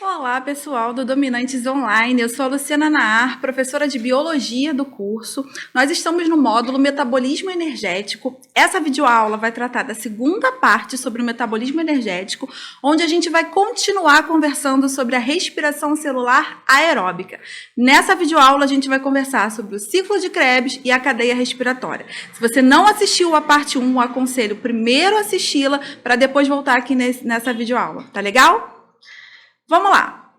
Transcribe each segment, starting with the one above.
Olá, pessoal do Dominantes Online. Eu sou a Luciana Naar, professora de Biologia do curso. Nós estamos no módulo Metabolismo Energético. Essa videoaula vai tratar da segunda parte sobre o metabolismo energético, onde a gente vai continuar conversando sobre a respiração celular aeróbica. Nessa videoaula, a gente vai conversar sobre o ciclo de Krebs e a cadeia respiratória. Se você não assistiu a parte 1, eu aconselho primeiro assisti-la para depois voltar aqui nessa videoaula. Tá legal? Vamos lá.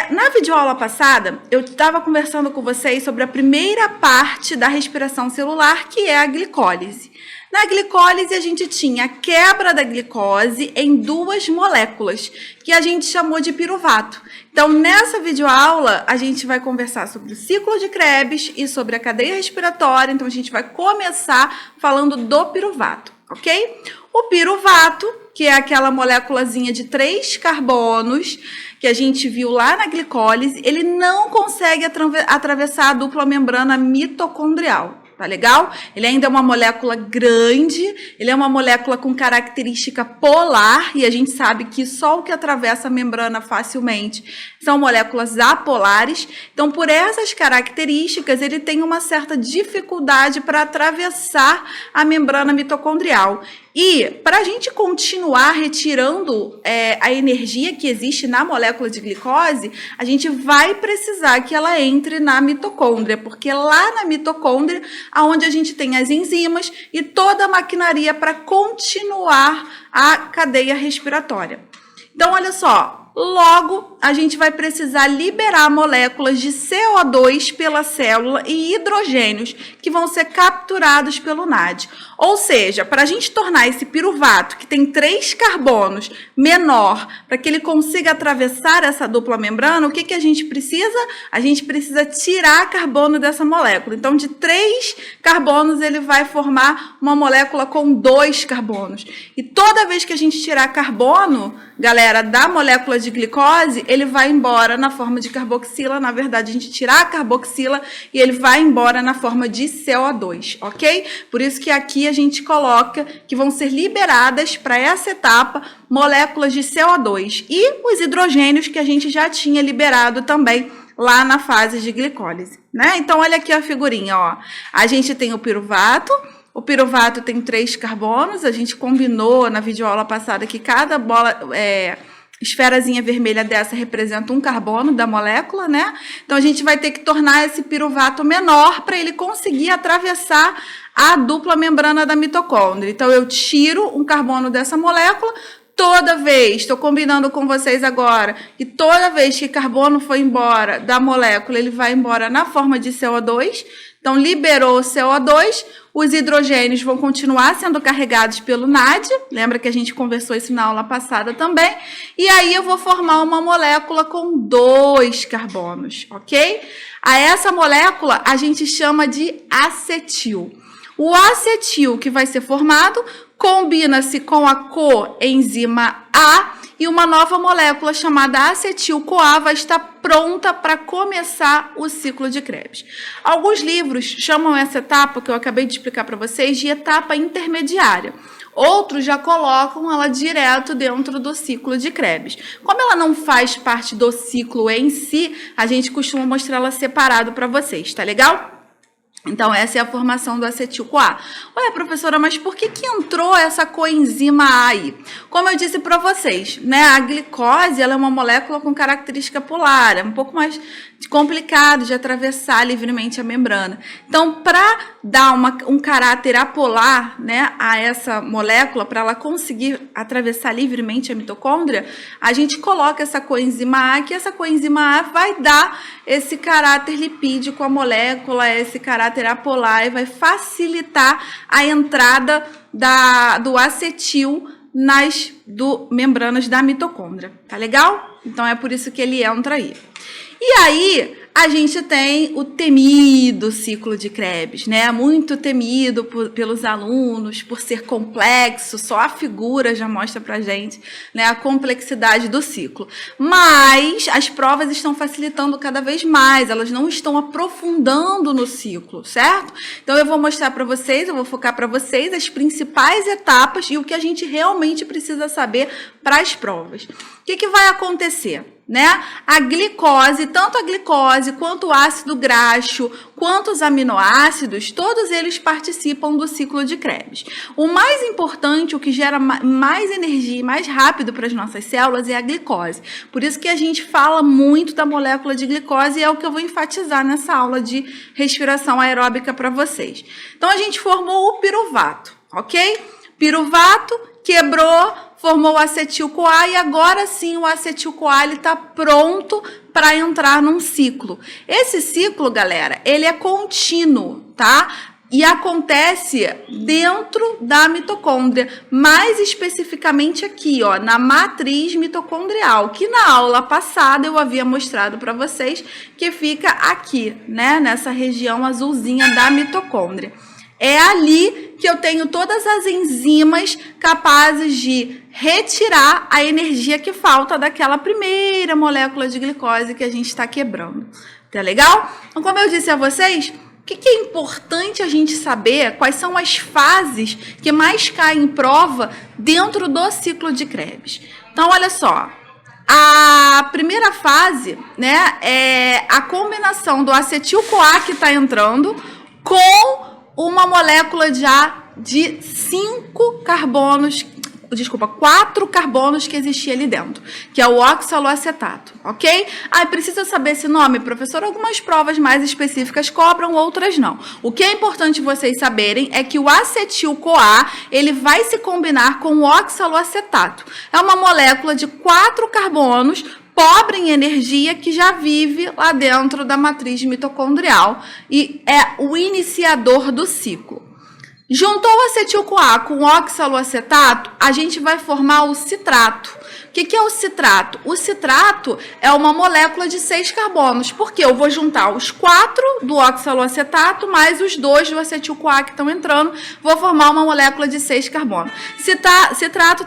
Na videoaula passada, eu estava conversando com vocês sobre a primeira parte da respiração celular, que é a glicólise. Na glicólise, a gente tinha a quebra da glicose em duas moléculas, que a gente chamou de piruvato. Então, nessa videoaula, a gente vai conversar sobre o ciclo de Krebs e sobre a cadeia respiratória. Então, a gente vai começar falando do piruvato, ok? O piruvato, que é aquela moléculazinha de 3 carbonos que a gente viu lá na glicólise, ele não consegue atravessar a dupla membrana mitocondrial, tá legal? Ele ainda é uma molécula grande, ele é uma molécula com característica polar, e a gente sabe que só o que atravessa a membrana facilmente são moléculas apolares. Então, por essas características, ele tem uma certa dificuldade para atravessar a membrana mitocondrial. E, para a gente continuar retirando a energia que existe na molécula de glicose, a gente vai precisar que ela entre na mitocôndria, porque lá na mitocôndria, onde a gente tem as enzimas e toda a maquinaria para continuar a cadeia respiratória. Então, olha só. Logo, a gente vai precisar liberar moléculas de CO2 pela célula e hidrogênios que vão ser capturados pelo NAD. Ou seja, para a gente tornar esse piruvato, que tem 3 carbonos, menor, para que ele consiga atravessar essa dupla membrana, o que a gente precisa? A gente precisa tirar carbono dessa molécula. Então, de 3 carbonos, ele vai formar uma molécula com 2 carbonos. E toda vez que a gente tirar carbono, galera, da molécula de glicose, ele vai embora na forma de carboxila. Na verdade, a gente tirar a carboxila e ele vai embora na forma de CO2, ok? Por isso que aqui a gente coloca que vão ser liberadas para essa etapa moléculas de CO2 e os hidrogênios que a gente já tinha liberado também lá na fase de glicólise, né? Então, olha aqui a figurinha, ó. A gente tem o piruvato. O piruvato tem 3 carbonos, a gente combinou na videoaula passada que cada esferazinha vermelha dessa representa um carbono da molécula, né? Então, a gente vai ter que tornar esse piruvato menor para ele conseguir atravessar a dupla membrana da mitocôndria. Então, eu tiro um carbono dessa molécula. Toda vez, estou combinando com vocês agora, que toda vez que carbono for embora da molécula, ele vai embora na forma de CO2. Então, liberou o CO2, os hidrogênios vão continuar sendo carregados pelo NAD, lembra que a gente conversou isso na aula passada também, e aí eu vou formar uma molécula com 2 carbonos, ok? A essa molécula a gente chama de acetil. O acetil que vai ser formado combina-se com a coenzima A e uma nova molécula chamada acetil-CoA vai estar pronta para começar o ciclo de Krebs. Alguns livros chamam essa etapa, que eu acabei de explicar para vocês, de etapa intermediária. Outros já colocam ela direto dentro do ciclo de Krebs. Como ela não faz parte do ciclo em si, a gente costuma mostrar ela separado para vocês, tá legal? Então, essa é a formação do acetil-CoA. Ué, professora, mas por que entrou essa coenzima A aí? Como eu disse para vocês, né, a glicose ela é uma molécula com característica polar, é um pouco mais complicado de atravessar livremente a membrana. Então, para dar um caráter apolar, né, a essa molécula, para ela conseguir atravessar livremente a mitocôndria, a gente coloca essa coenzima A, que essa coenzima A vai dar esse caráter lipídico à molécula, esse caráter apolar, e vai facilitar a entrada do acetil nas membranas da mitocôndria. Tá legal? Então, é por isso que ele entra aí. E aí, a gente tem o temido ciclo de Krebs, né? Muito temido pelos alunos, por ser complexo, só a figura já mostra pra gente, né, a complexidade do ciclo. Mas as provas estão facilitando cada vez mais, elas não estão aprofundando no ciclo, certo? Então, eu vou mostrar para vocês, eu vou focar para vocês as principais etapas e o que a gente realmente precisa saber para as provas. O que vai acontecer? né? A glicose, tanto a glicose quanto o ácido graxo, quanto os aminoácidos, todos eles participam do ciclo de Krebs. O mais importante, o que gera mais energia e mais rápido para as nossas células é a glicose. Por isso que a gente fala muito da molécula de glicose e é o que eu vou enfatizar nessa aula de respiração aeróbica para vocês. Então, a gente formou o piruvato, ok? Piruvato, quebrou, formou o acetil-CoA e agora sim o acetil-CoA está pronto para entrar num ciclo. Esse ciclo, galera, ele é contínuo, tá? E acontece dentro da mitocôndria, mais especificamente aqui, ó, na matriz mitocondrial, que na aula passada eu havia mostrado para vocês que fica aqui, né, nessa região azulzinha da mitocôndria. É ali que eu tenho todas as enzimas capazes de retirar a energia que falta daquela primeira molécula de glicose que a gente está quebrando. Tá legal? Então, como eu disse a vocês, o que é importante a gente saber? Quais são as fases que mais caem em prova dentro do ciclo de Krebs? Então, olha só. A primeira fase, né, é a combinação do acetil-CoA que está entrando com uma molécula já de 4 carbonos que existia ali dentro, que é o oxaloacetato, ok? Precisa saber esse nome, professor? Algumas provas mais específicas cobram, outras não. O que é importante vocês saberem é que o acetil-CoA, ele vai se combinar com o oxaloacetato. É uma molécula de 4 carbonos, pobre em energia, que já vive lá dentro da matriz mitocondrial e é o iniciador do ciclo. Juntou o acetil-CoA com o oxaloacetato, a gente vai formar o citrato. O que é o citrato? O citrato é uma molécula de 6 carbonos, porque eu vou juntar os 4 do oxaloacetato mais os 2 do acetil-CoA que estão entrando, vou formar uma molécula de 6 carbonos. Citrato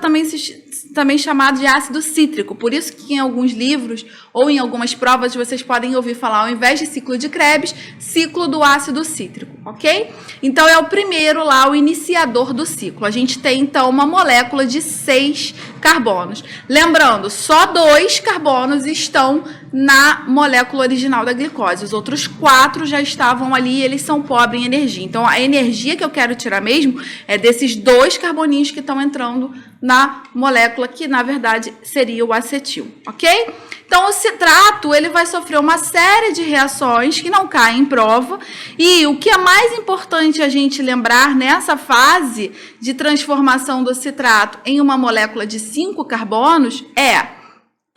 também chamado de ácido cítrico, por isso que em alguns livros ou em algumas provas vocês podem ouvir falar, ao invés de ciclo de Krebs, ciclo do ácido cítrico, ok? Então é o primeiro lá, o iniciador do ciclo. A gente tem então uma molécula de 6 carbonos. Lembrando, só 2 carbonos estão na molécula original da glicose. Os outros 4 já estavam ali e eles são pobres em energia. Então a energia que eu quero tirar mesmo é desses 2 carboninhos que estão entrando na molécula que, na verdade, seria o acetil, ok? Então, o citrato, ele vai sofrer uma série de reações que não caem em prova e o que é mais importante a gente lembrar nessa fase de transformação do citrato em uma molécula de 5 carbonos é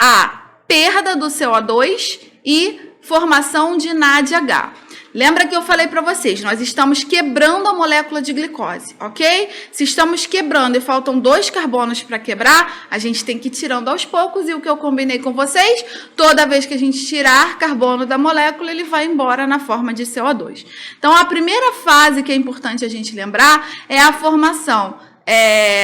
a perda do CO2 e formação de NADH. Lembra que eu falei para vocês, nós estamos quebrando a molécula de glicose, ok? Se estamos quebrando e faltam 2 carbonos para quebrar, a gente tem que ir tirando aos poucos e o que eu combinei com vocês, toda vez que a gente tirar carbono da molécula, ele vai embora na forma de CO2. Então, a primeira fase que é importante a gente lembrar é a formação,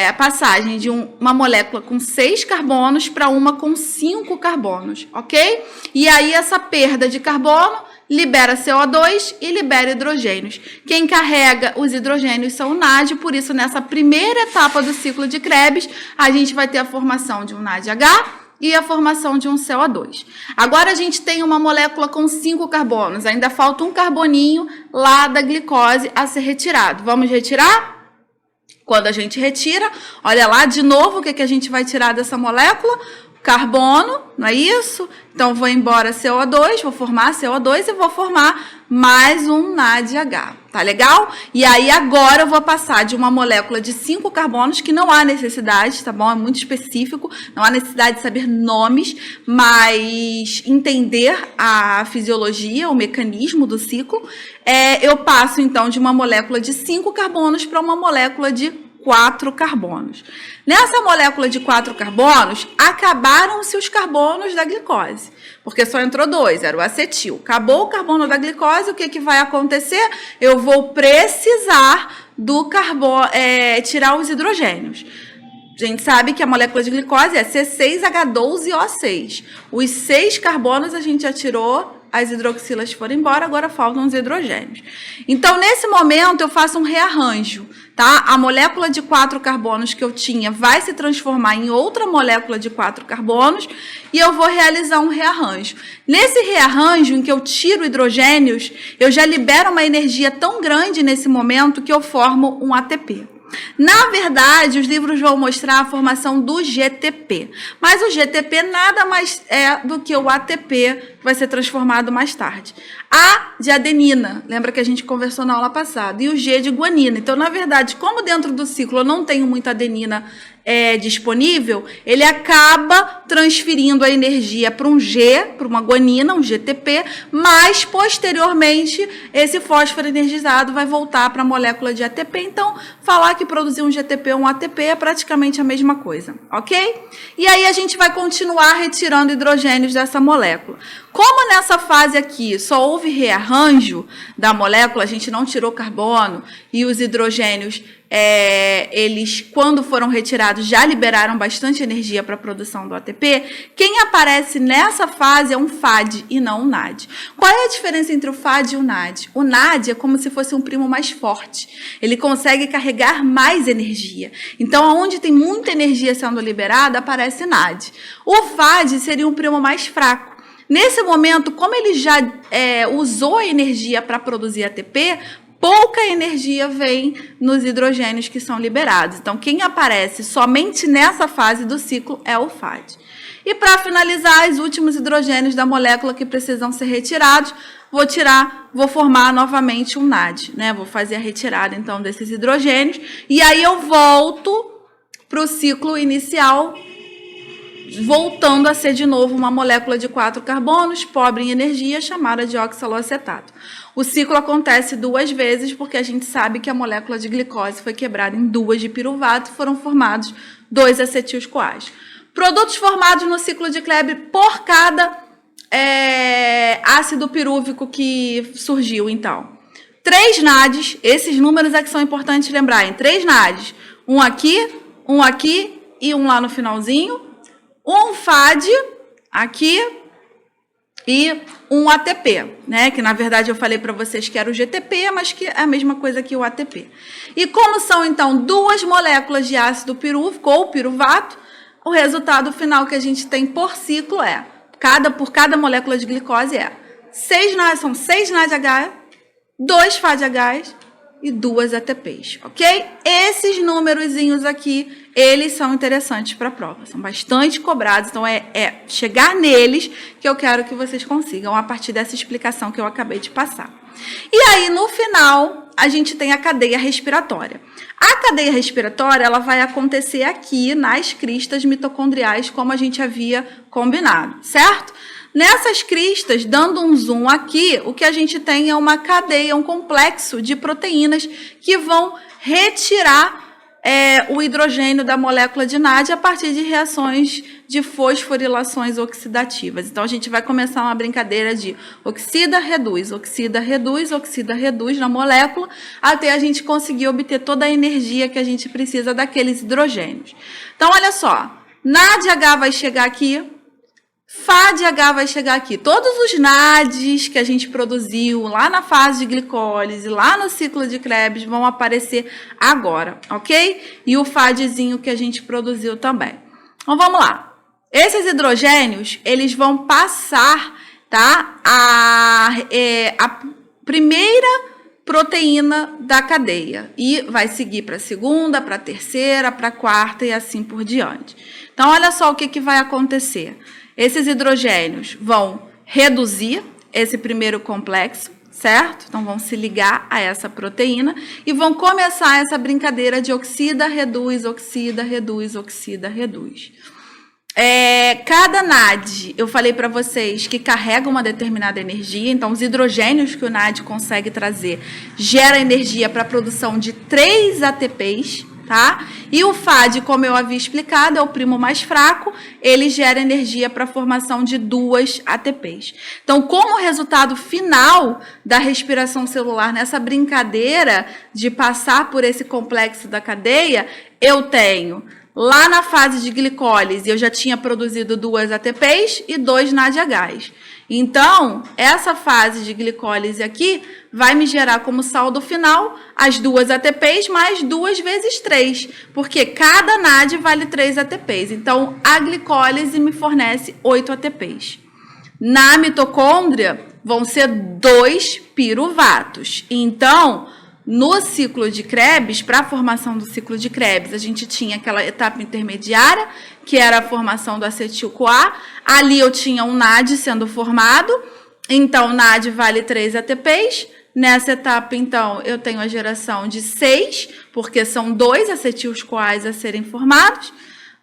a passagem de uma molécula com 6 carbonos para uma com 5 carbonos, ok? E aí, essa perda de carbono libera CO2 e libera hidrogênios. Quem carrega os hidrogênios são o NAD, por isso, nessa primeira etapa do ciclo de Krebs, a gente vai ter a formação de um NADH e a formação de um CO2. Agora, a gente tem uma molécula com 5 carbonos, ainda falta um carboninho lá da glicose a ser retirado. Vamos retirar? Quando a gente retira, olha lá, de novo, o que a gente vai tirar dessa molécula? Carbono, não é isso? Então, vou embora CO2, vou formar CO2 e vou formar mais um NADH, tá legal? E aí, agora eu vou passar de uma molécula de 5 carbonos, que não há necessidade, tá bom? É muito específico, não há necessidade de saber nomes, mas entender a fisiologia, o mecanismo do ciclo. Eu passo, então, de uma molécula de 5 carbonos para uma molécula de 4 carbonos. Nessa molécula de 4 carbonos, acabaram-se os carbonos da glicose, porque só entrou 2, era o acetil. Acabou o carbono da glicose, o que vai acontecer? Eu vou precisar do carbono, tirar os hidrogênios. A gente sabe que a molécula de glicose é C6H12O6. Os 6 carbonos a gente já tirou, as hidroxilas foram embora, agora faltam os hidrogênios. Então, nesse momento, eu faço um rearranjo, tá? A molécula de 4 carbonos que eu tinha vai se transformar em outra molécula de 4 carbonos e eu vou realizar um rearranjo. Nesse rearranjo, em que eu tiro hidrogênios, eu já libero uma energia tão grande nesse momento que eu formo um ATP. Na verdade, os livros vão mostrar a formação do GTP, mas o GTP nada mais é do que o ATP, que vai ser transformado mais tarde. A de adenina, lembra que a gente conversou na aula passada, e o G de guanina. Então, na verdade, como dentro do ciclo eu não tenho muita adenina disponível, ele acaba transferindo a energia para um G, para uma guanina, um GTP, mas posteriormente esse fósforo energizado vai voltar para a molécula de ATP. Então, falar que produzir um GTP ou um ATP é praticamente a mesma coisa, ok? E aí a gente vai continuar retirando hidrogênios dessa molécula. Como nessa fase aqui só houve rearranjo da molécula, a gente não tirou carbono e os hidrogênios, eles, quando foram retirados, já liberaram bastante energia para a produção do ATP, quem aparece nessa fase é um FAD e não um NAD. Qual é a diferença entre o FAD e o NAD? O NAD é como se fosse um primo mais forte. Ele consegue carregar mais energia. Então, onde tem muita energia sendo liberada, aparece NAD. O FAD seria um primo mais fraco. Nesse momento, como ele já usou a energia para produzir ATP, pouca energia vem nos hidrogênios que são liberados. Então, quem aparece somente nessa fase do ciclo é o FAD. E para finalizar, os últimos hidrogênios da molécula que precisam ser retirados, vou formar novamente um NAD, né? Vou fazer a retirada, então, desses hidrogênios. E aí eu volto para o ciclo inicial, voltando a ser de novo uma molécula de 4 carbonos, pobre em energia, chamada de oxaloacetato. O ciclo acontece 2 vezes, porque a gente sabe que a molécula de glicose foi quebrada em 2 de piruvato e foram formados 2 acetil-CoAs. Produtos formados no ciclo de Krebs por cada ácido pirúvico que surgiu, então. 3 NADs, esses números é que são importantes lembrarem. 3 NADs, um aqui e um lá no finalzinho. Um FAD aqui e um ATP, né? Que na verdade eu falei para vocês que era o GTP, mas que é a mesma coisa que o ATP. E como são então 2 moléculas de ácido pirúvico ou piruvato, o resultado final que a gente tem por ciclo por cada molécula de glicose são 6 NADH, 2 FADH e 2 ATPs, ok? Esses númerozinhos aqui, eles são interessantes para a prova, são bastante cobrados, então é chegar neles que eu quero que vocês consigam a partir dessa explicação que eu acabei de passar. E aí, no final, a gente tem a cadeia respiratória. A cadeia respiratória, ela vai acontecer aqui nas cristas mitocondriais, como a gente havia combinado, certo? Nessas cristas, dando um zoom aqui, o que a gente tem é uma cadeia, um complexo de proteínas que vão retirar o hidrogênio da molécula de NAD a partir de reações de fosforilações oxidativas. Então, a gente vai começar uma brincadeira de oxida, reduz, oxida, reduz, oxida, reduz na molécula, até a gente conseguir obter toda a energia que a gente precisa daqueles hidrogênios. Então, olha só, NADH vai chegar aqui, FADH vai chegar aqui. Todos os NADs que a gente produziu lá na fase de glicólise, lá no ciclo de Krebs, vão aparecer agora, ok? E o FADzinho que a gente produziu também. Então, vamos lá. Esses hidrogênios, eles vão passar, tá? A primeira proteína da cadeia. E vai seguir para a segunda, para a terceira, para a quarta e assim por diante. Então, olha só o que vai acontecer. Esses hidrogênios vão reduzir esse primeiro complexo, certo? Então, vão se ligar a essa proteína e vão começar essa brincadeira de oxida, reduz, oxida, reduz, oxida, reduz. Cada NAD, eu falei para vocês que carrega uma determinada energia, então os hidrogênios que o NAD consegue trazer gera energia para a produção de 3 ATPs, tá? E o FAD, como eu havia explicado, é o primo mais fraco, ele gera energia para a formação de 2 ATPs. Então, como resultado final da respiração celular nessa brincadeira de passar por esse complexo da cadeia, eu tenho Lá na fase de glicólise, eu já tinha produzido 2 ATPs e 2 NADH. Então, essa fase de glicólise aqui vai me gerar como saldo final as 2 ATPs mais 2 vezes 3, porque cada NAD vale 3 ATPs. Então, a glicólise me fornece 8 ATPs. Na mitocôndria, vão ser 2 piruvatos. Então, no ciclo de Krebs, para a formação do ciclo de Krebs, a gente tinha aquela etapa intermediária, que era a formação do acetil-CoA. Ali eu tinha um NAD sendo formado, então NAD vale 3 ATPs. Nessa etapa, então, eu tenho a geração de 6, porque são 2 acetil-CoAs a serem formados.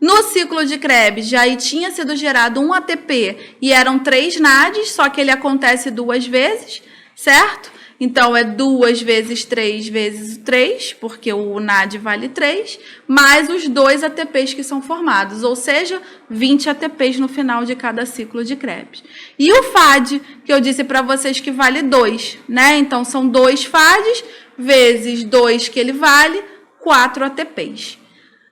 No ciclo de Krebs, já tinha sido gerado um ATP e eram 3 NADs, só que ele acontece 2 vezes, certo? Então, é 2 vezes 3 vezes 3, porque o NAD vale 3, mais os 2 ATPs que são formados, ou seja, 20 ATPs no final de cada ciclo de Krebs. E o FAD, que eu disse para vocês que vale 2, né? Então, são 2 FADs vezes 2 que ele vale, 4 ATPs.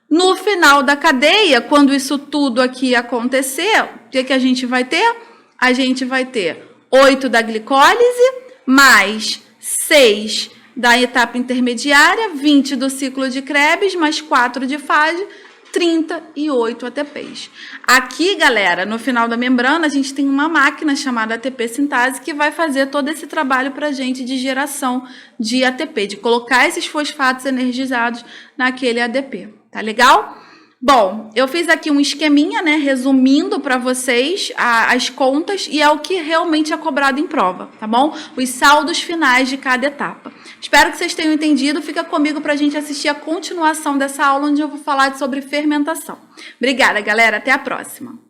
No final da cadeia, quando isso tudo aqui acontecer, o que a gente vai ter? A gente vai ter 8 da glicólise, mais 6 da etapa intermediária, 20 do ciclo de Krebs, mais 4 de FAD, 38 ATPs. Aqui, galera, no final da membrana, a gente tem uma máquina chamada ATP sintase que vai fazer todo esse trabalho para a gente de geração de ATP, de colocar esses fosfatos energizados naquele ADP. Tá legal? Bom, eu fiz aqui um esqueminha, né, resumindo para vocês as contas e é o que realmente é cobrado em prova, tá bom? Os saldos finais de cada etapa. Espero que vocês tenham entendido. Fica comigo para a gente assistir a continuação dessa aula, onde eu vou falar sobre fermentação. Obrigada, galera. Até a próxima.